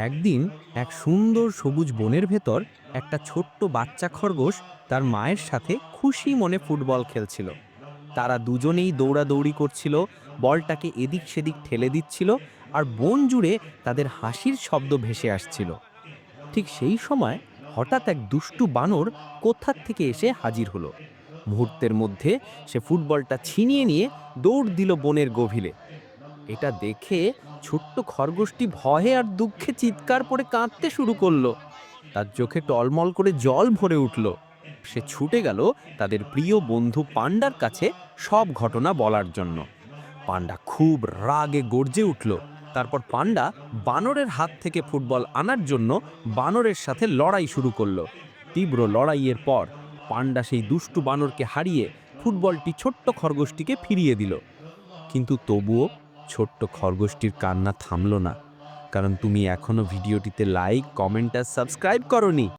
একদিন এক সুন্দর সবুজ বনের ভেতর একটা ছোট্ট বাচ্চা খরগোশ তার মায়ের সাথে খুশি মনে ফুটবল খেলছিল। তারা দুজনেই দৌড়াদৌড়ি করছিল, বলটাকে এদিক সেদিক ঠেলে দিচ্ছিল, আর বন জুড়ে তাদের হাসির শব্দ ভেসে আসছিল। ঠিক সেই সময় হঠাৎ এক দুষ্টু বানর কোত্থার থেকে এসে হাজির হলো। মুহূর্তের মধ্যে সে ফুটবলটা ছিনিয়ে নিয়ে দৌড় দিল বনের গভীরে। এটা দেখে ছোট্ট খরগোশটি ভয়ে আর দুঃখে চিৎকার করে কাঁদতে শুরু করলো। তার চোখে টলমল করে জল ভরে উঠল। সে ছুটে গেল তাদের প্রিয় বন্ধু পান্ডার কাছে সব ঘটনা বলার জন্য। পান্ডা খুব রাগে গর্জে উঠল। তারপর পান্ডা বানরের হাত থেকে ফুটবল আনার জন্য বানরের সাথে লড়াই শুরু করলো। তীব্র লড়াইয়ের পর পান্ডা সেই দুষ্টু বানরকে হারিয়ে ফুটবলটি ছোট্ট খরগোশটিকে ফিরিয়ে দিল। কিন্তু তবুও ছোট্ট খরগোশটির কান্না থামল না, কারণ তুমি এখনো ভিডিওটিতে লাইক, কমেন্ট আর সাবস্ক্রাইব করনি।